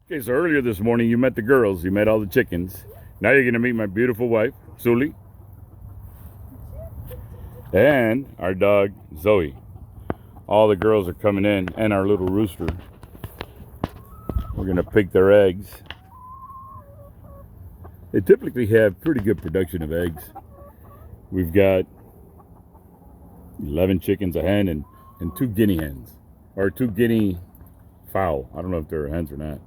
Okay, so earlier this morning you met the girls, you met all the chickens. Now you're gonna meet my beautiful wife, Sully, and our dog, Zoe. All the girls are coming in, and our little rooster. We're gonna pick their eggs. They typically have pretty good production of eggs. We've got 11 chickens, a hen, and 2 guinea hens, or 2 guinea fowl. I don't know if they're hens or not.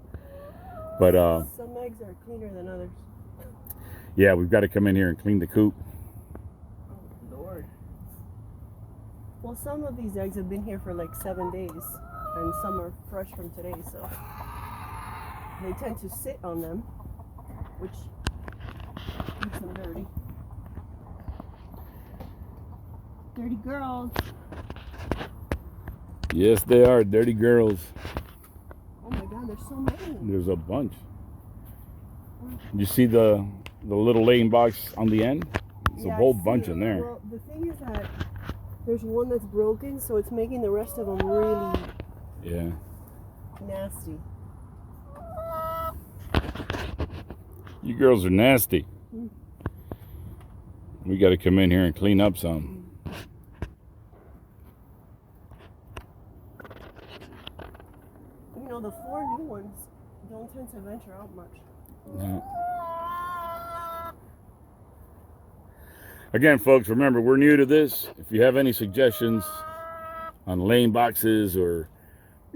But some eggs are cleaner than others. Yeah, we've got to come in here and clean the coop. Oh, Lord. Well, some of these eggs have been here for like 7 days, and some are fresh from today, so they tend to sit on them, which makes them dirty. Dirty girls. Yes, they are dirty girls. Oh my God, there's so many. There's a bunch. You see the little laying box on the end? There's a whole bunch in there. Well, the thing is that there's one that's broken, so it's making the rest of them really nasty. You girls are nasty. We got to come in here and clean up some. You know, the 4 new ones don't tend to venture out much. Yeah. Again, folks, remember, we're new to this. If you have any suggestions on laying boxes or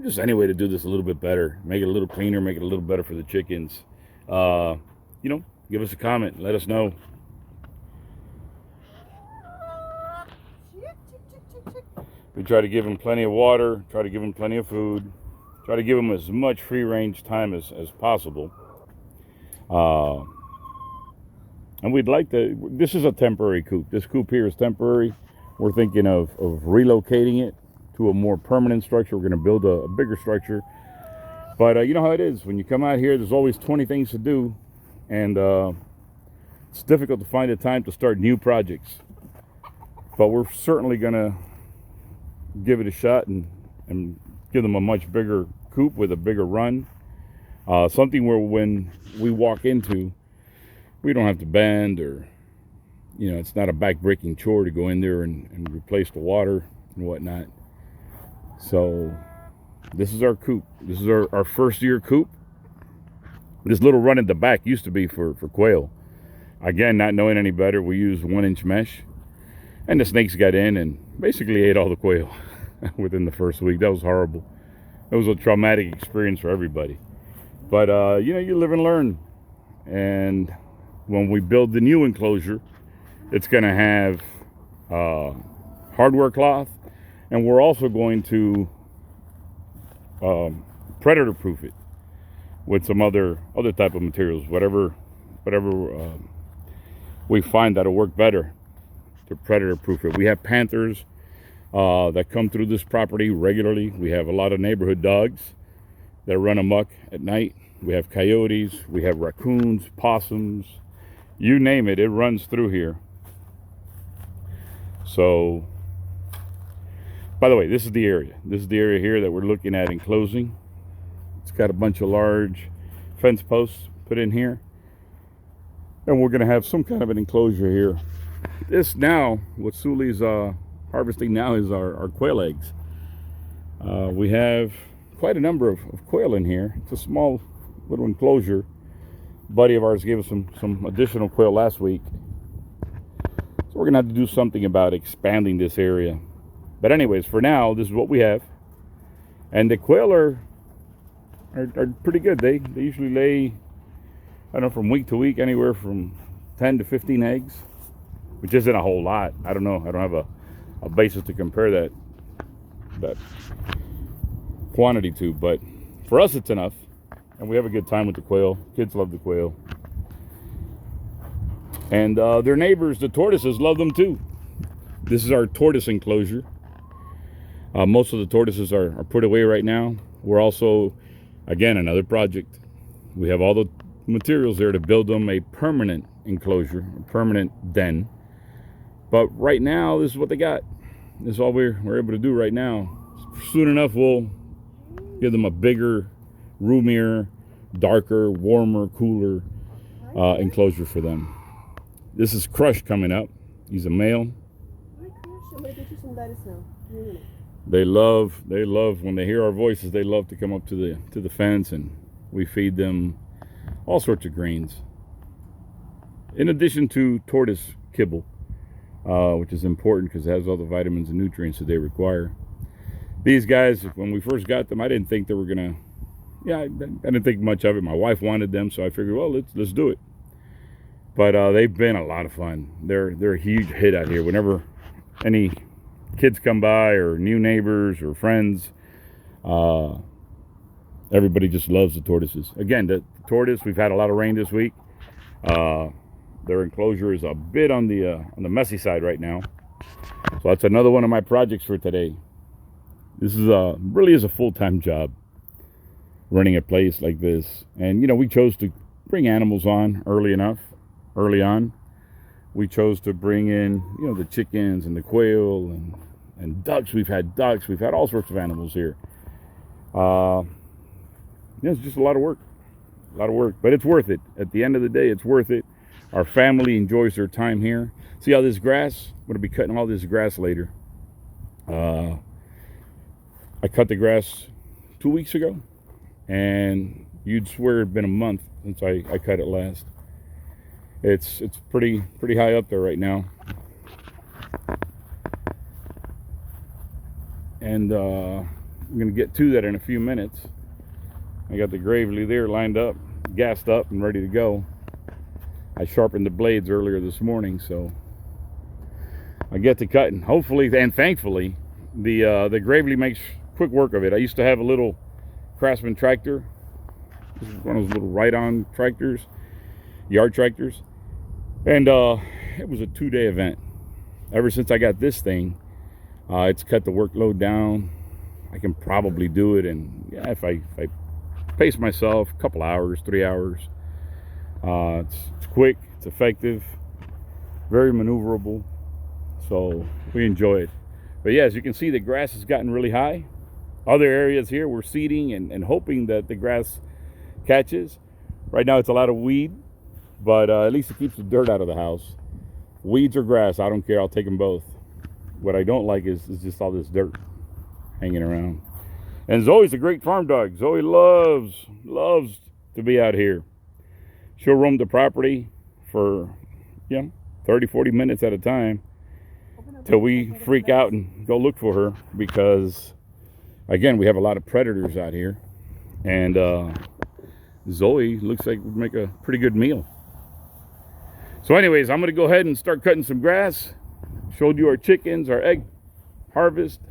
just any way to do this a little bit better, make it a little cleaner, make it a little better for the chickens, give us a comment. Let us know. We try to give them plenty of water, try to give them plenty of food, try to give them as much free range time as possible. And we'd like to, this is a temporary coop. This coop here is temporary. We're thinking of relocating it to a more permanent structure. We're going to build a bigger structure. But you know how it is. When you come out here, there's always 20 things to do. And it's difficult to find the time to start new projects. But we're certainly going to give it a shot and give them a much bigger coop with a bigger run. Something where when we walk into, we don't have to bend or, it's not a back-breaking chore to go in there and replace the water and whatnot. So this is our coop. This is our first year coop. This little run at the back used to be for quail. Again, not knowing any better, we used 1-inch mesh. And the snakes got in and basically ate all the quail within the first week. That was horrible. It was a traumatic experience for everybody. But, you live and learn. And when we build the new enclosure, it's going to have hardware cloth. And we're also going to predator proof it with some other type of materials. Whatever we find that'll work better to predator proof it. We have panthers that come through this property regularly. We have a lot of neighborhood dogs that run amok at night. We have coyotes, we have raccoons, possums, you name it, it runs through here. So, by the way, this is the area. This is the area here that we're looking at enclosing. It's got a bunch of large fence posts put in here. And we're gonna have some kind of an enclosure here. This now, what Sully's harvesting now is our quail eggs. We have quite a number of quail in here. It's a small little enclosure. A buddy of ours gave us some additional quail last week. So we're gonna have to do something about expanding this area. But anyways, for now, this is what we have. And the quail are pretty good. They usually lay, I don't know, from week to week, anywhere from 10 to 15 eggs, which isn't a whole lot. I don't know. I don't have a basis to compare that quantity to, but for us it's enough. And we have a good time with the quail. Kids love the quail. And their neighbors, the tortoises, love them too. This is our tortoise enclosure. Most of the tortoises are put away right now. We're also, again, another project. We have all the materials there to build them a permanent enclosure, a permanent den. But right now, this is what they got. This is all we're able to do right now. Soon enough, we'll give them a bigger, roomier, darker, warmer, cooler enclosure for them. This is Crush coming up. He's a male. Hi, Chris. I'm gonna get you some lettuce now. Give me a minute. They love when they hear our voices. They love to come up to the fence, and we feed them all sorts of greens. In addition to tortoise kibble, which is important because it has all the vitamins and nutrients that they require. These guys, when we first got them, I didn't think they were gonna. Yeah, I didn't think much of it. My wife wanted them, so I figured, well, let's do it. But they've been a lot of fun. They're a huge hit out here. Whenever any kids come by or new neighbors or friends, everybody just loves the tortoises. Again, the tortoise, we've had a lot of rain this week. Their enclosure is a bit on the messy side right now. So that's another one of my projects for today. This is really is a full-time job, running a place like this. And you know, we chose to bring animals on early on. We chose to bring in, you know, the chickens and the quail and ducks. We've had ducks. We've had all sorts of animals here. Yeah, it's just a lot of work. But it's worth it. At the end of the day, it's worth it. Our family enjoys their time here. See all this grass? I'm going to be cutting all this grass later. I cut the grass 2 weeks ago, and you'd swear it'd been a month since I cut it last. It's pretty high up there right now. And I'm going to get to that in a few minutes. I got the gravely there lined up, gassed up, and ready to go. I sharpened the blades earlier this morning, so I get to cutting. Hopefully and thankfully, the gravely makes quick work of it. I used to have a little Craftsman tractor. This is one of those little ride-on tractors, yard tractors, and it was a 2-day event. Ever since I got this thing, it's cut the workload down. I can probably do it, and yeah, if I pace myself, a couple hours, 3 hours. It's quick, it's effective, very maneuverable, so we enjoy it. But yeah, as you can see, the grass has gotten really high. Other areas here we're seeding and hoping that the grass catches. Right now it's a lot of weed, but at least it keeps the dirt out of the house. Weeds or grass, I don't care, I'll take them both. What I don't like is just all this dirt hanging around. And Zoe's a great farm dog. Zoe loves to be out here. She'll roam the property for, 30, 40 minutes at a time till we freak out and go look for her, because, again, we have a lot of predators out here. And Zoe looks like would make a pretty good meal. So anyways, I'm going to go ahead and start cutting some grass. Showed you our chickens, our egg harvest.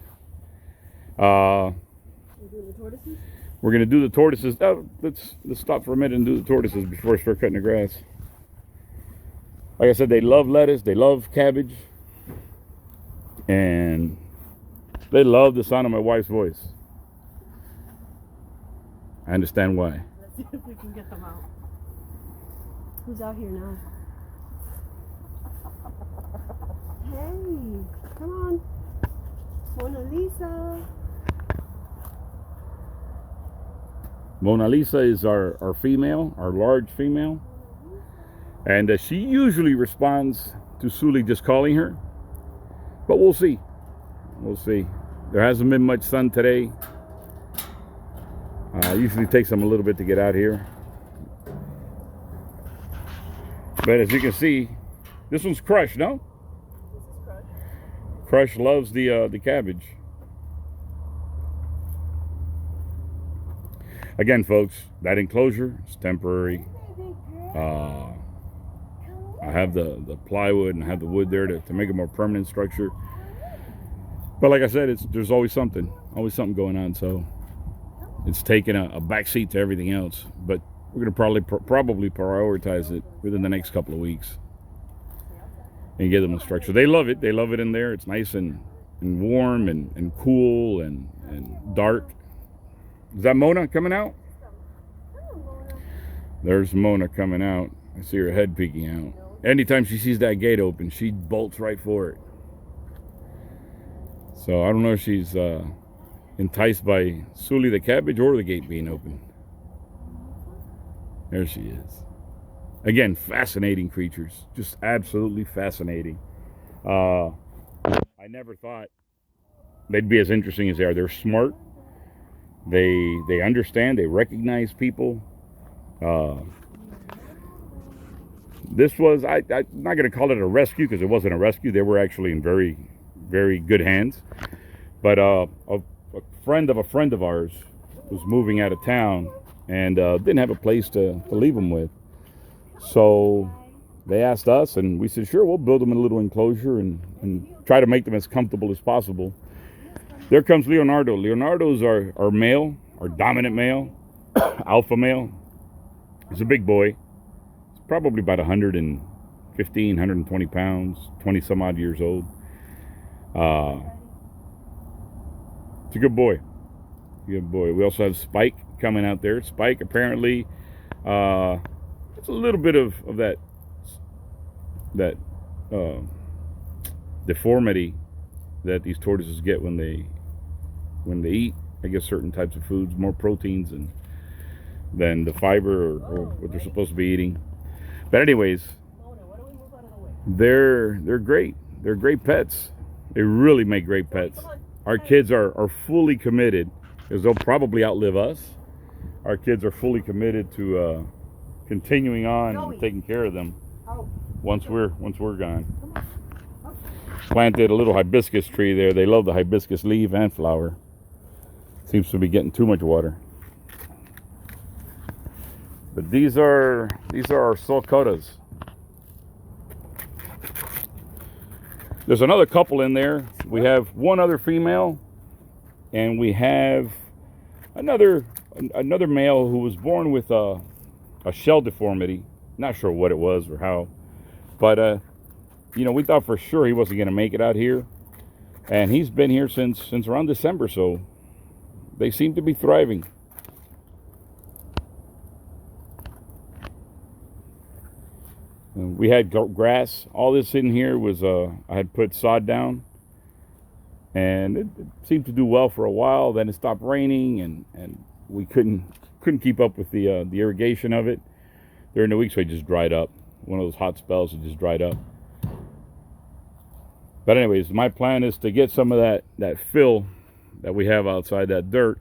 Doing the tortoises? We're going to do the tortoises. Oh, let's stop for a minute and do the tortoises before I start cutting the grass. Like I said, they love lettuce. They love cabbage. And they love the sound of my wife's voice. I understand why. Let's see if we can get them out. Who's out here now? Hey, come on. Mona Lisa. Mona Lisa is our female, our large female. And she usually responds to Sully just calling her. But we'll see. We'll see. There hasn't been much sun today. Usually takes them a little bit to get out here. But as you can see, this one's Crush, no? This is Crush. Crush loves the cabbage. Again, folks, that enclosure is temporary. I have the plywood and I have the wood there to make a more permanent structure. But like I said, there's always something going on. So it's taking a backseat to everything else. But we're going to probably prioritize it within the next couple of weeks and give them a structure. They love it. They love it in there. It's nice and warm and cool and dark. Is that Mona coming out? There's Mona coming out. I see her head peeking out. Anytime she sees that gate open, she bolts right for it. So I don't know if she's enticed by Sully the cabbage or the gate being open. There she is. Again, fascinating creatures. Just absolutely fascinating. I never thought they'd be as interesting as they are. They're smart. They understand. They recognize people. This was, I'm not going to call it a rescue because it wasn't a rescue. They were actually in very, very good hands. But a friend of ours was moving out of town and didn't have a place to leave them with. So they asked us, and we said, sure, we'll build them in a little enclosure and try to make them as comfortable as possible. There comes Leonardo. Leonardo's our male, our dominant male, alpha male. He's a big boy. He's probably about 115, 120 pounds, 20 some odd years old. It's a good boy. Good boy. We also have Spike coming out there. Spike apparently, it's a little bit of that deformity that these tortoises get when they eat, I guess, certain types of foods, more proteins than the fiber or what they're supposed to be eating. But anyways, they're great. They're great pets. They really make great pets. Our kids are fully committed, because they'll probably outlive us. Our kids are fully committed to continuing on and taking care of them once we're gone. Planted a little hibiscus tree there. They love the hibiscus leaf and flower. Seems to be getting too much water. But these are our sulcotas. There's another couple in there. We have one other female, and we have another male who was born with a shell deformity. Not sure what it was or how, but we thought for sure he wasn't going to make it out here, and he's been here since around December. So they seem to be thriving. We had grass. All this in here was I had put sod down, and it seemed to do well for a while. Then it stopped raining, and we couldn't keep up with the irrigation of it during the week, so it just dried up. One of those hot spells, it just dried up. But anyways, my plan is to get some of that fill that we have outside, that dirt,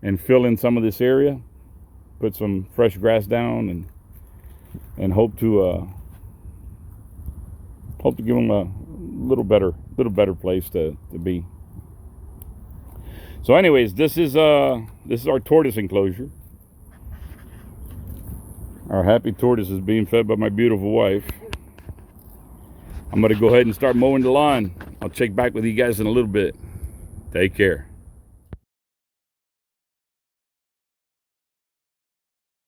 and fill in some of this area, put some fresh grass down, and hope to give them a little better place to be. So anyways, this is our tortoise enclosure. Our happy tortoise is being fed by my beautiful wife. I'm going to go ahead and start mowing the lawn. I'll check back with you guys in a little bit. Take care.